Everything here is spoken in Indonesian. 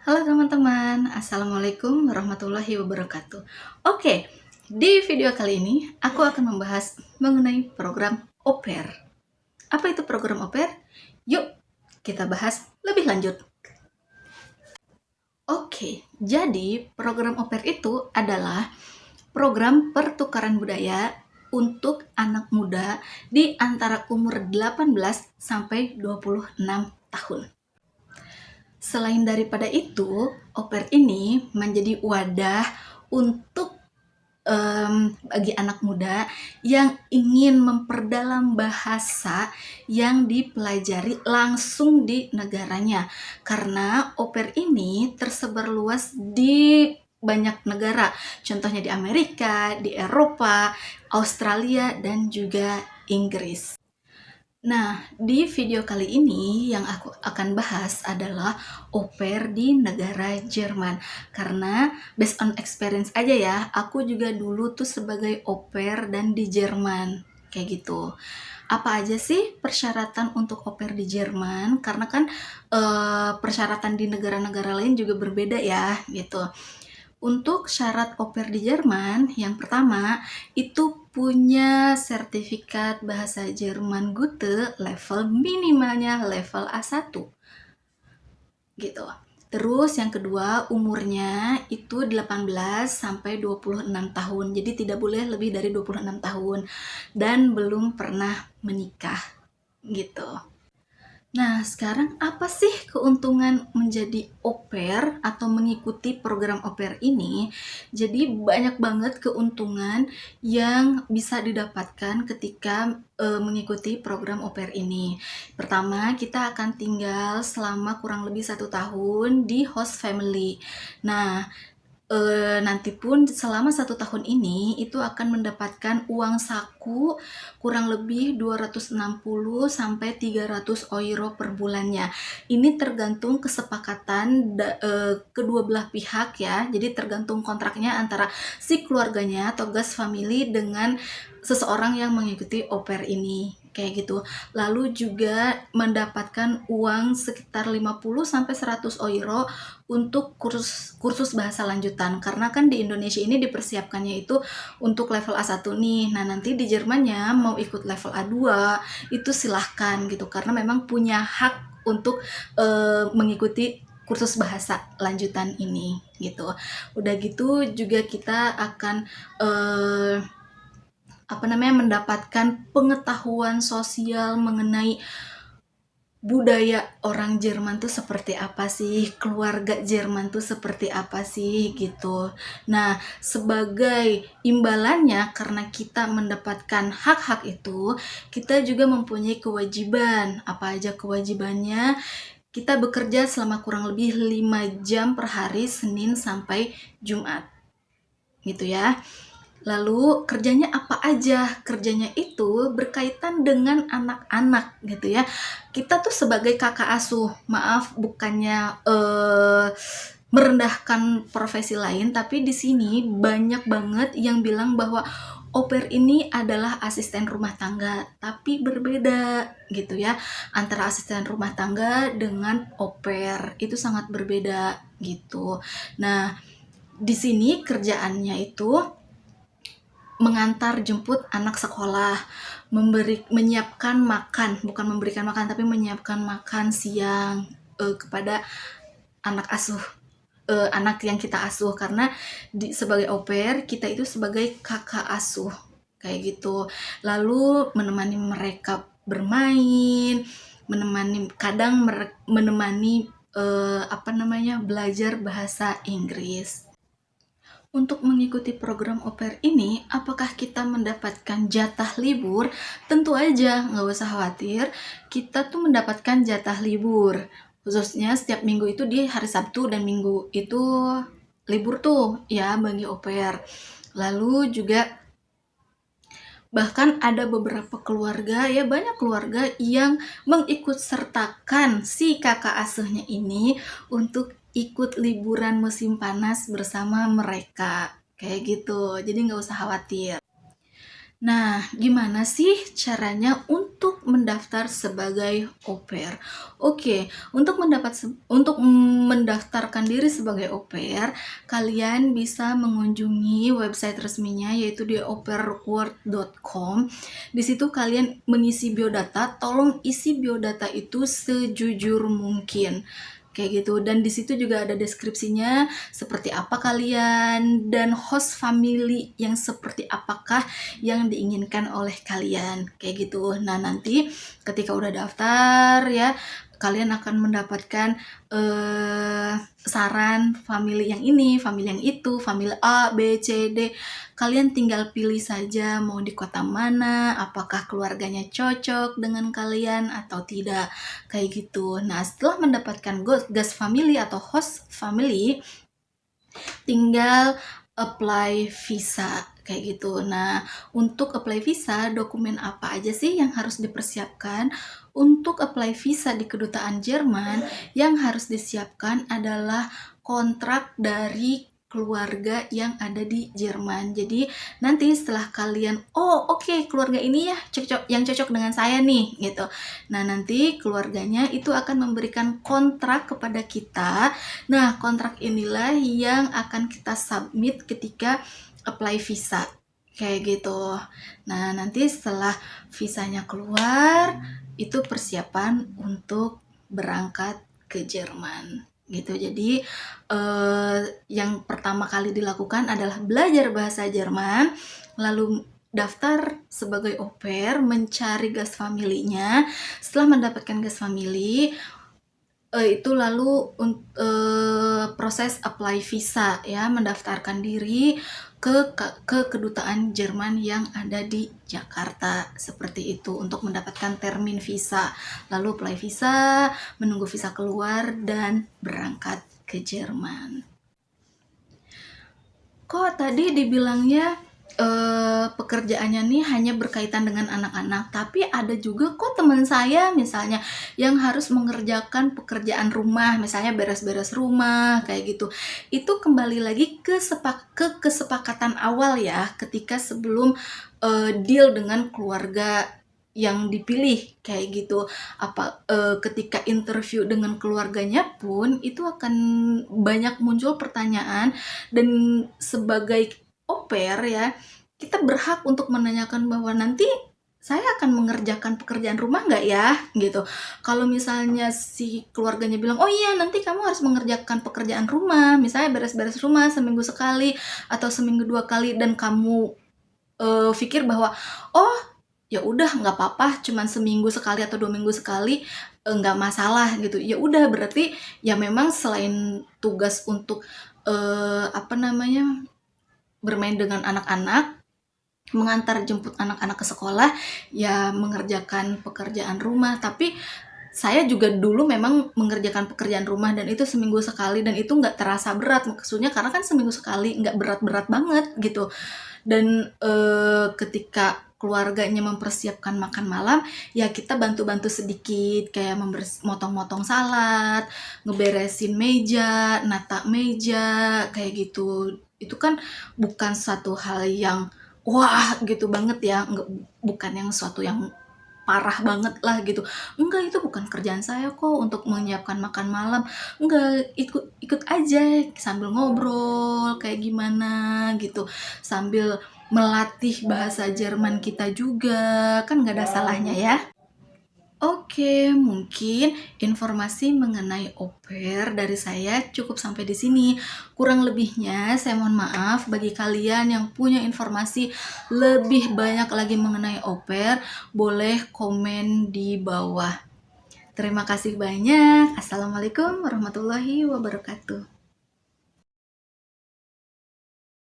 Halo teman-teman, Assalamualaikum warahmatullahi wabarakatuh. Oke, di video kali ini aku akan membahas mengenai program au pair. Apa itu program au pair? Yuk, kita bahas lebih lanjut. Oke, jadi program au pair itu adalah program pertukaran budaya untuk anak muda di antara umur 18 sampai 26 tahun. Selain daripada itu, au pair ini menjadi wadah untuk bagi anak muda yang ingin memperdalam bahasa yang dipelajari langsung di negaranya. Karena au pair ini tersebar luas di banyak negara, contohnya di Amerika, di Eropa, Australia, dan juga Inggris. Nah, di video kali ini yang aku akan bahas adalah au pair di negara Jerman. Karena based on experience aja ya, aku juga dulu tuh sebagai au pair dan di Jerman, kayak gitu. Apa aja sih persyaratan untuk au pair di Jerman? Karena kan persyaratan di negara-negara lain juga berbeda ya, gitu. Untuk syarat au pair di Jerman, yang pertama itu punya sertifikat bahasa Jerman Gute level minimalnya level A1 gitu. Terus yang kedua umurnya itu 18 sampai 26 tahun. Jadi tidak boleh lebih dari 26 tahun dan belum pernah menikah gitu. Nah, sekarang apa sih keuntungan menjadi au pair atau mengikuti program au pair ini? Jadi banyak banget keuntungan yang bisa didapatkan ketika mengikuti program au pair ini. Pertama, kita akan tinggal selama kurang lebih 1 tahun di host family. Nah, nanti pun selama 1 tahun ini itu akan mendapatkan uang saku kurang lebih 260 sampai 300 euro per bulannya. Ini tergantung kesepakatan kedua belah pihak ya. Jadi tergantung kontraknya antara si keluarganya atau guest family dengan seseorang yang mengikuti au pair ini. Kayak gitu. Lalu juga mendapatkan uang sekitar 50 sampai 100 euro untuk kursus bahasa lanjutan. Karena kan di Indonesia ini dipersiapkannya itu untuk level A1 nih. Nah, nanti di Jermannya mau ikut level A2 itu silahkan gitu. Karena memang punya hak untuk mengikuti kursus bahasa lanjutan ini gitu. Udah gitu juga kita akan mendapatkan pengetahuan sosial mengenai budaya orang Jerman tuh seperti apa sih, keluarga Jerman tuh seperti apa sih gitu. Nah, sebagai imbalannya karena kita mendapatkan hak-hak itu, kita juga mempunyai kewajiban. Apa aja kewajibannya? Kita bekerja selama kurang lebih 5 jam per hari, Senin sampai Jumat. Gitu ya. Lalu kerjanya apa aja? Kerjanya itu berkaitan dengan anak-anak gitu ya. Kita tuh sebagai kakak asuh, maaf bukannya merendahkan profesi lain, tapi di sini banyak banget yang bilang bahwa au pair ini adalah asisten rumah tangga, tapi berbeda gitu ya. Antara asisten rumah tangga dengan au pair itu sangat berbeda gitu. Nah, di sini kerjaannya itu mengantar jemput anak sekolah, menyiapkan makan, bukan memberikan makan tapi menyiapkan makan siang kepada anak asuh, anak yang kita asuh. Karena sebagai au pair kita itu sebagai kakak asuh kayak gitu. Lalu menemani mereka bermain, menemani belajar bahasa Inggris. Untuk mengikuti program au pair ini, apakah kita mendapatkan jatah libur? Tentu aja, nggak usah khawatir. Kita tuh mendapatkan jatah libur. Khususnya setiap minggu itu di hari Sabtu dan Minggu itu libur tuh ya bagi au pair. Lalu juga bahkan ada beberapa keluarga, ya banyak keluarga yang mengikut sertakan si kakak asuhnya ini untuk ikut liburan musim panas bersama mereka. Kayak gitu, jadi nggak usah khawatir. Nah, gimana sih caranya untuk mendaftar sebagai au pair? Oke, untuk mendaftarkan diri sebagai au pair, kalian bisa mengunjungi website resminya yaitu di aupairworld.com. Di situ kalian mengisi biodata, tolong isi biodata itu sejujur mungkin. Kayak gitu, dan di situ juga ada deskripsinya seperti apa kalian dan host family yang seperti apakah yang diinginkan oleh kalian, kayak gitu. Nah, nanti ketika udah daftar ya, kalian akan mendapatkan saran family yang ini, family yang itu, family A, B, C, D. Kalian tinggal pilih saja mau di kota mana, apakah keluarganya cocok dengan kalian atau tidak, kayak gitu. Nah, setelah mendapatkan guest family atau host family, tinggal apply visa kayak gitu. Nah, untuk apply visa, dokumen apa aja sih yang harus dipersiapkan? Untuk apply visa di kedutaan Jerman, yang harus disiapkan adalah kontrak dari keluarga yang ada di Jerman. Jadi nanti setelah kalian, oh oke, keluarga ini ya yang cocok dengan saya nih gitu. Nah, nanti keluarganya itu akan memberikan kontrak kepada kita. Nah, kontrak inilah yang akan kita submit ketika apply visa, kayak gitu. Nah, nanti setelah visanya keluar, itu persiapan untuk berangkat ke Jerman gitu. Jadi yang pertama kali dilakukan adalah belajar bahasa Jerman, lalu daftar sebagai au pair, mencari guest family-nya. Setelah mendapatkan guest family, itu lalu proses apply visa ya, mendaftarkan diri ke kedutaan Jerman yang ada di Jakarta, seperti itu untuk mendapatkan termin visa. Lalu apply visa, menunggu visa keluar dan berangkat ke Jerman. Kok tadi dibilangnya pekerjaannya nih hanya berkaitan dengan anak-anak, tapi ada juga kok teman saya misalnya yang harus mengerjakan pekerjaan rumah, misalnya beres-beres rumah kayak gitu. Itu kembali lagi ke kesepakatan awal ya, ketika sebelum deal dengan keluarga yang dipilih kayak gitu. Ketika interview dengan keluarganya pun itu akan banyak muncul pertanyaan, dan sebagai au pair ya, kita berhak untuk menanyakan bahwa nanti saya akan mengerjakan pekerjaan rumah nggak ya gitu. Kalau misalnya si keluarganya bilang, oh iya nanti kamu harus mengerjakan pekerjaan rumah, misalnya beres-beres rumah seminggu sekali atau seminggu 2 kali, dan kamu pikir bahwa oh ya udah nggak apa-apa, cuman seminggu sekali atau 2 minggu sekali, nggak masalah gitu. Ya udah, berarti ya memang selain tugas untuk bermain dengan anak-anak, mengantar jemput anak-anak ke sekolah, ya mengerjakan pekerjaan rumah. Tapi saya juga dulu memang mengerjakan pekerjaan rumah, dan itu seminggu sekali, dan itu nggak terasa berat, maksudnya karena kan seminggu sekali, nggak berat-berat banget gitu. Dan ketika keluarganya mempersiapkan makan malam, ya kita bantu-bantu sedikit, kayak motong-motong salad, ngeberesin meja, nata meja, kayak gitu. Itu kan bukan satu hal yang wah gitu banget ya, bukan yang suatu yang parah banget lah gitu. Enggak, itu bukan kerjaan saya kok untuk menyiapkan makan malam. Enggak, ikut aja sambil ngobrol kayak gimana gitu, sambil melatih bahasa Jerman kita juga, kan nggak ada salahnya ya. Oke, mungkin informasi mengenai au pair dari saya cukup sampai di sini. Kurang lebihnya saya mohon maaf. Bagi kalian yang punya informasi lebih banyak lagi mengenai au pair, boleh komen di bawah. Terima kasih banyak. Assalamualaikum warahmatullahi wabarakatuh.